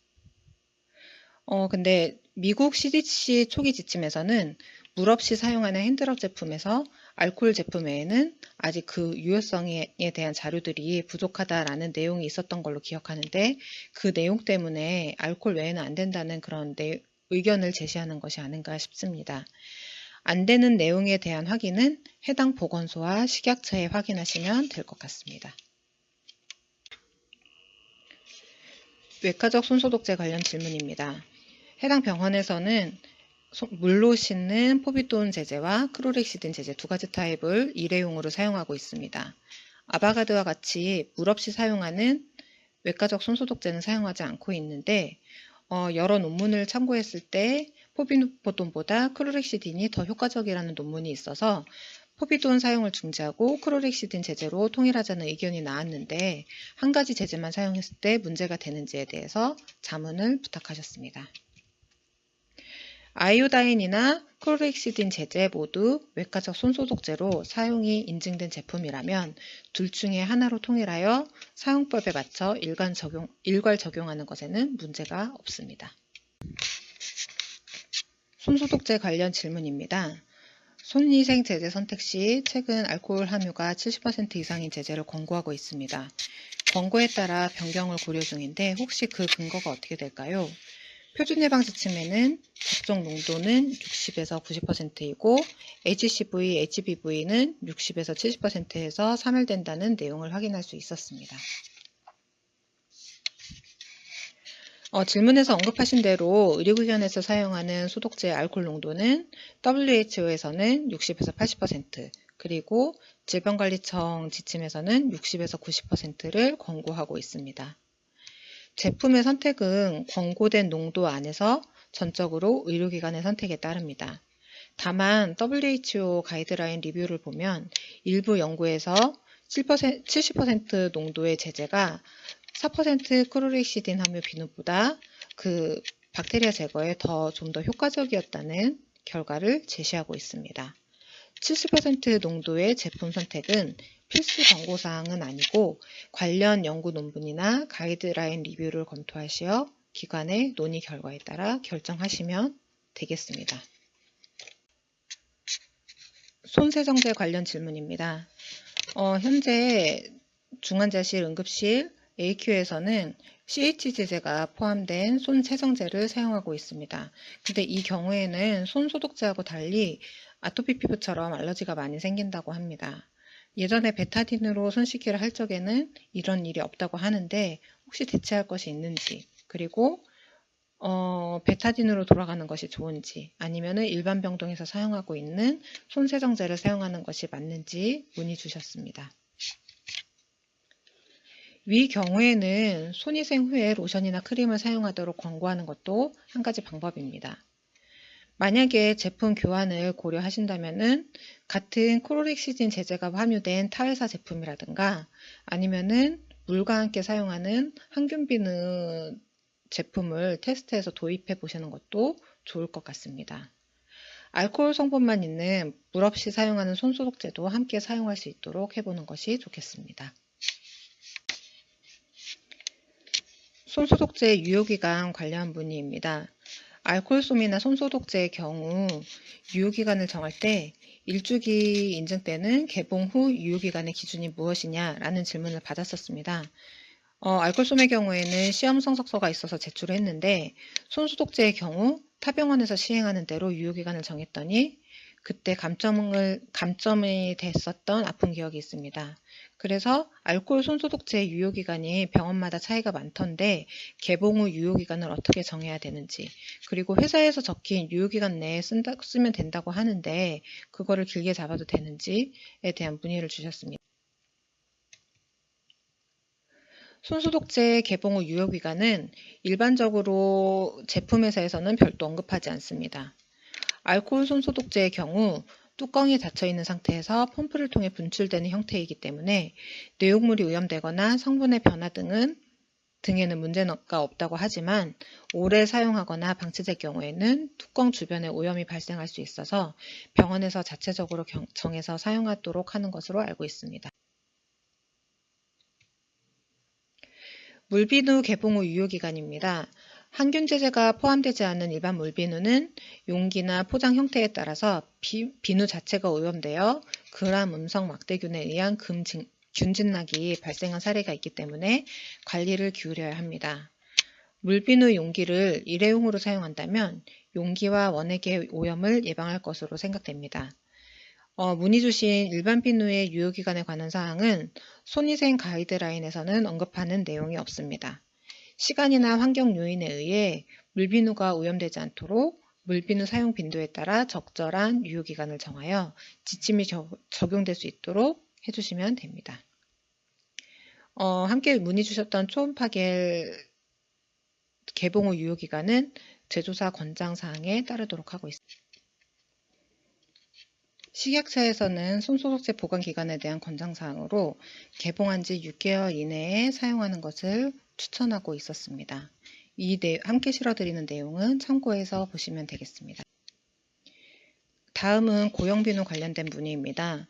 근데 미국 CDC 초기 지침에서는 물 없이 사용하는 핸드럽 제품에서 알코올 제품 외에는 아직 그 유효성에 대한 자료들이 부족하다라는 내용이 있었던 걸로 기억하는데, 그 내용 때문에 알코올 외에는 안 된다는 그런 의견을 제시하는 것이 아닌가 싶습니다. 안 되는 내용에 대한 확인은 해당 보건소와 식약처에 확인하시면 될 것 같습니다. 외과적 손소독제 관련 질문입니다. 해당 병원에서는 물로 씻는 포비돈 제제와 크로렉시딘 제제 두 가지 타입을 일회용으로 사용하고 있습니다. 아바가드와 같이 물 없이 사용하는 외과적 손소독제는 사용하지 않고 있는데, 여러 논문을 참고했을 때 포비돈보다 크로렉시딘이 더 효과적이라는 논문이 있어서 포비돈 사용을 중지하고 크로렉시딘 제제로 통일하자는 의견이 나왔는데, 한 가지 제제만 사용했을 때 문제가 되는지에 대해서 자문을 부탁하셨습니다. 아이오다인이나 크로렉시딘 제제 모두 외과적 손소독제로 사용이 인증된 제품이라면 둘 중에 하나로 통일하여 사용법에 맞춰 일괄 적용하는 것에는 문제가 없습니다. 손소독제 관련 질문입니다. 손위생 제제 선택 시 최근 알코올 함유가 70% 이상인 제제를 권고하고 있습니다. 권고에 따라 변경을 고려 중인데 혹시 그 근거가 어떻게 될까요? 표준 예방 지침에는 적정 농도는 60에서 90%이고 HCV, HBV는 60에서 70%에서 사멸된다는 내용을 확인할 수 있었습니다. 질문에서 언급하신 대로 의료기관에서 사용하는 소독제 알코올 농도는 WHO에서는 60에서 80%, 그리고 질병관리청 지침에서는 60에서 90%를 권고하고 있습니다. 제품의 선택은 권고된 농도 안에서 전적으로 의료기관의 선택에 따릅니다. 다만 WHO 가이드라인 리뷰를 보면 일부 연구에서 70% 농도의 제제가 4% 크로렉시딘 함유 비누보다 그 박테리아 제거에 좀 더 효과적이었다는 결과를 제시하고 있습니다. 70% 농도의 제품 선택은 필수 권고사항은 아니고 관련 연구 논문이나 가이드라인 리뷰를 검토하시어 기관의 논의 결과에 따라 결정하시면 되겠습니다. 손세정제 관련 질문입니다. 현재 중환자실, 응급실, AQ에서는 CH 제제가 포함된 손세정제를 사용하고 있습니다. 근데 이 경우에는 손소독제하고 달리 아토피 피부처럼 알러지가 많이 생긴다고 합니다. 예전에 베타딘으로 손 씻기를 할 적에는 이런 일이 없다고 하는데 혹시 대체할 것이 있는지, 그리고 베타딘으로 돌아가는 것이 좋은지, 아니면 일반 병동에서 사용하고 있는 손세정제를 사용하는 것이 맞는지 문의 주셨습니다. 위 경우에는 손위생 후에 로션이나 크림을 사용하도록 권고하는 것도 한 가지 방법입니다. 만약에 제품 교환을 고려하신다면 같은 크로렉시딘 제제가 함유된 타회사 제품이라든가 아니면은 물과 함께 사용하는 항균비누 제품을 테스트해서 도입해 보시는 것도 좋을 것 같습니다. 알코올 성분만 있는 물 없이 사용하는 손소독제도 함께 사용할 수 있도록 해보는 것이 좋겠습니다. 손소독제 유효기간 관련 문의입니다. 알코올솜이나 손소독제의 경우 유효기간을 정할 때 일주기 인증때는 개봉 후 유효기간의 기준이 무엇이냐라는 질문을 받았었습니다. 알코올솜의 경우에는 시험 성적서가 있어서 제출을 했는데 손소독제의 경우 타병원에서 시행하는 대로 유효기간을 정했더니 그때 감점이 됐었던 아픈 기억이 있습니다. 그래서 알코올 손소독제 유효기간이 병원마다 차이가 많던데 개봉 후 유효기간을 어떻게 정해야 되는지, 그리고 회사에서 적힌 유효기간 내에 쓰면 된다고 하는데 그거를 길게 잡아도 되는지에 대한 문의를 주셨습니다. 손소독제 개봉 후 유효기간은 일반적으로 제품 회사에서는 별도 언급하지 않습니다. 알코올 손소독제의 경우 뚜껑이 닫혀있는 상태에서 펌프를 통해 분출되는 형태이기 때문에 내용물이 오염되거나 성분의 변화 등에는 문제가 없다고 하지만 오래 사용하거나 방치될 경우에는 뚜껑 주변에 오염이 발생할 수 있어서 병원에서 자체적으로 정해서 사용하도록 하는 것으로 알고 있습니다. 물비누 개봉 후 유효기간입니다. 항균 제제가 포함되지 않은 일반 물비누는 용기나 포장 형태에 따라서 비누 자체가 오염되어 그람 음성 막대균에 의한 균진락이 발생한 사례가 있기 때문에 관리를 기울여야 합니다. 물비누 용기를 일회용으로 사용한다면 용기와 원액의 오염을 예방할 것으로 생각됩니다. 문의 주신 일반 비누의 유효기간에 관한 사항은 손위생 가이드라인에서는 언급하는 내용이 없습니다. 시간이나 환경 요인에 의해 물비누가 오염되지 않도록 물비누 사용 빈도에 따라 적절한 유효기간을 정하여 지침이 적용될 수 있도록 해주시면 됩니다. 함께 문의 주셨던 초음파겔 개봉 후 유효기간은 제조사 권장사항에 따르도록 하고 있습니다. 식약처에서는 손소독제 보관기간에 대한 권장사항으로 개봉한 지 6개월 이내에 사용하는 것을 추천하고 있었습니다. 함께 실어드리는 내용은 참고해서 보시면 되겠습니다. 다음은 고형비누 관련된 문의입니다.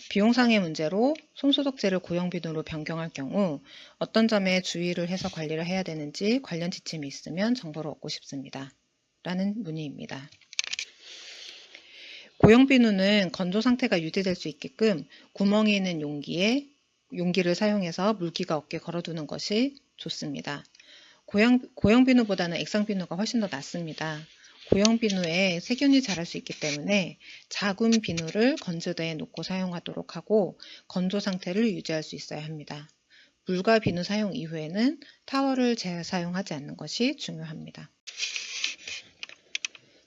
비용상의 문제로 손소독제를 고형비누로 변경할 경우 어떤 점에 주의를 해서 관리를 해야 되는지 관련 지침이 있으면 정보를 얻고 싶습니다. 라는 문의입니다. 고형비누는 건조 상태가 유지될 수 있게끔 구멍이 있는 용기를 사용해서 물기가 없게 걸어두는 것이 좋습니다. 고형 비누보다는 액상 비누가 훨씬 더 낫습니다. 고형 비누에 세균이 자랄 수 있기 때문에 작은 비누를 건조대에 놓고 사용하도록 하고 건조 상태를 유지할 수 있어야 합니다. 물과 비누 사용 이후에는 타월을 재사용하지 않는 것이 중요합니다.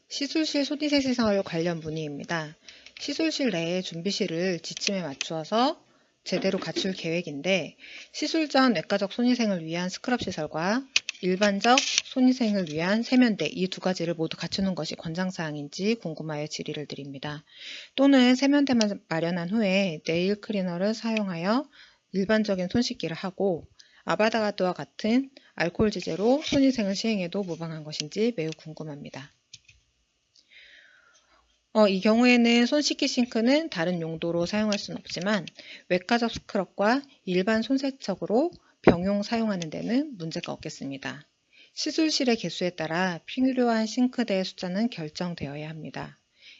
시술실 손위생시설 관련 문의입니다. 시술실 내에 준비실을 지침에 맞추어서 제대로 갖출 계획인데 시술 전 외과적 손위생을 위한 스크럽 시설과 일반적 손위생을 위한 세면대 이 두 가지를 모두 갖추는 것이 권장사항인지 궁금하여 질의를 드립니다. 또는 세면대만 마련한 후에 네일 클리너를 사용하여 일반적인 손 씻기를 하고 아바다가드와 같은 알코올 지제로 손위생을 시행해도 무방한 것인지 매우 궁금합니다. 이 경우에는 손 씻기 싱크는 다른 용도로 사용할 수는 없지만 외과적 스크럽과 일반 손세척으로 병용 사용하는 데는 문제가 없겠습니다. 시술실의 개수에 따라 필요한 싱크대의 숫자는 결정되어야 합니다.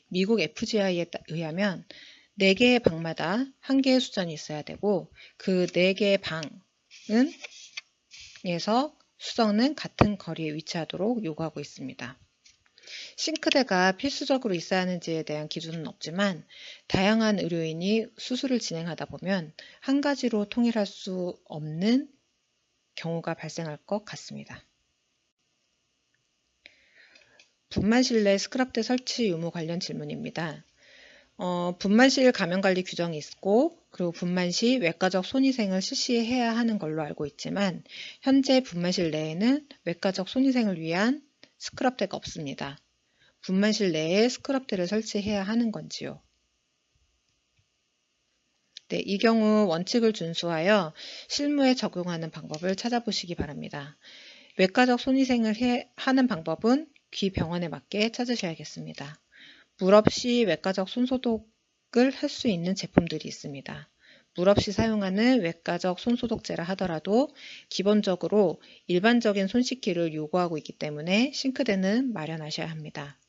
미국 FGI에 의하면 4개의 방마다 1개의 수전이 있어야 되고 그 4개의 방에서 수전은 같은 거리에 위치하도록 요구하고 있습니다. 싱크대가 필수적으로 있어야 하는지에 대한 기준은 없지만 다양한 의료인이 수술을 진행하다 보면 한 가지로 통일할 수 없는 경우가 발생할 것 같습니다. 분만실 내 스크럽대 설치 유무 관련 질문입니다. 분만실 감염관리 규정이 있고 그리고 분만 시 외과적 손위생을 실시해야 하는 걸로 알고 있지만 현재 분만실 내에는 외과적 손위생을 위한 스크럽대가 없습니다. 분만실 내에 스크럽대를 설치해야 하는 건지요? 네, 이 경우 원칙을 준수하여 실무에 적용하는 방법을 찾아보시기 바랍니다. 외과적 손위생을 하는 방법은 귀 병원에 맞게 찾으셔야겠습니다. 물 없이 외과적 손소독을 할 수 있는 제품들이 있습니다. 물 없이 사용하는 외과적 손소독제라 하더라도 기본적으로 일반적인 손 씻기를 요구하고 있기 때문에 싱크대는 마련하셔야 합니다.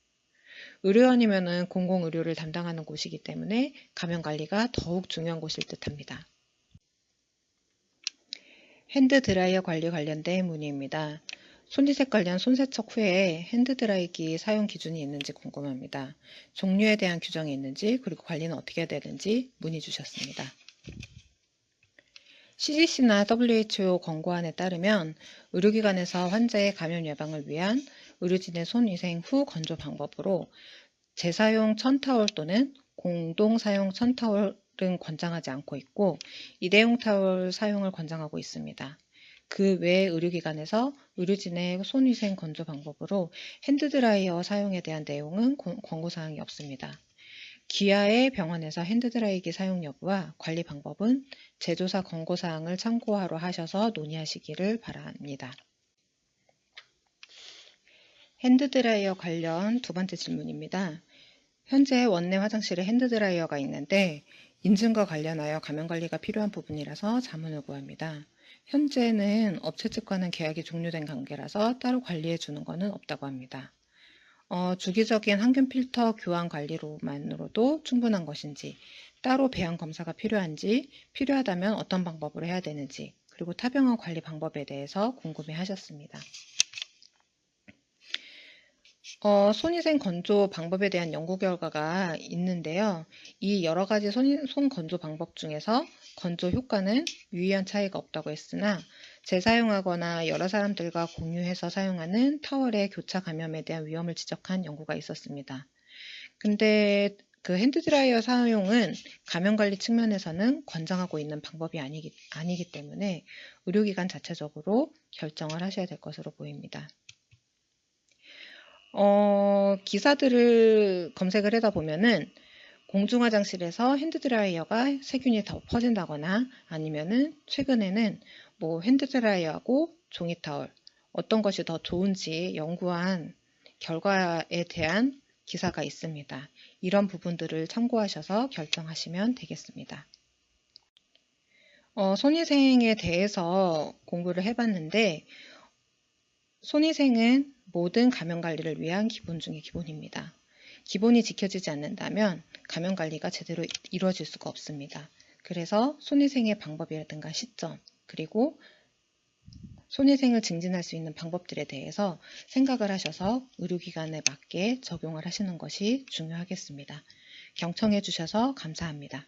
의료원이면 공공의료를 담당하는 곳이기 때문에 감염관리가 더욱 중요한 곳일 듯합니다. 핸드드라이어 관리 관련된 문의입니다. 손위생 관련 손세척 후에 핸드드라이기 사용 기준이 있는지 궁금합니다. 종류에 대한 규정이 있는지 그리고 관리는 어떻게 해야 되는지 문의 주셨습니다. CDC나 WHO 권고안에 따르면 의료기관에서 환자의 감염 예방을 위한 의료진의 손위생 후 건조 방법으로 재사용 천타월 또는 공동사용 천타월은 권장하지 않고 있고 일회용 타월 사용을 권장하고 있습니다. 그 외 의료기관에서 의료진의 손위생 건조 방법으로 핸드드라이어 사용에 대한 내용은 권고사항이 없습니다. 기아의 병원에서 핸드드라이기 사용 여부와 관리 방법은 제조사 권고사항을 참고하러 하셔서 논의하시기를 바랍니다. 핸드드라이어 관련 두 번째 질문입니다. 현재 원내 화장실에 핸드드라이어가 있는데 인증과 관련하여 감염관리가 필요한 부분이라서 자문을 구합니다. 현재는 업체 측과는 계약이 종료된 관계라서 따로 관리해 주는 것은 없다고 합니다. 주기적인 항균 필터 교환 관리로만으로도 충분한 것인지, 따로 배양 검사가 필요한지, 필요하다면 어떤 방법으로 해야 되는지, 그리고 타병원 관리 방법에 대해서 궁금해 하셨습니다. 손위생 건조 방법에 대한 연구 결과가 있는데요. 이 여러 가지 손 건조 방법 중에서 건조 효과는 유의한 차이가 없다고 했으나 재사용하거나 여러 사람들과 공유해서 사용하는 타월의 교차 감염에 대한 위험을 지적한 연구가 있었습니다. 근데 그 핸드드라이어 사용은 감염관리 측면에서는 권장하고 있는 방법이 아니기 때문에 의료기관 자체적으로 결정을 하셔야 될 것으로 보입니다. 기사들을 검색을 하다 보면은 공중화장실에서 핸드드라이어가 세균이 더 퍼진다거나 아니면은 최근에는 뭐 핸드드라이어하고 종이타월 어떤 것이 더 좋은지 연구한 결과에 대한 기사가 있습니다. 이런 부분들을 참고하셔서 결정하시면 되겠습니다. 손위생에 대해서 공부를 해봤는데 손위생은 모든 감염관리를 위한 기본 중의 기본입니다. 기본이 지켜지지 않는다면 감염관리가 제대로 이루어질 수가 없습니다. 그래서 손위생의 방법이라든가 시점, 그리고 손위생을 증진할 수 있는 방법들에 대해서 생각을 하셔서 의료기관에 맞게 적용을 하시는 것이 중요하겠습니다. 경청해 주셔서 감사합니다.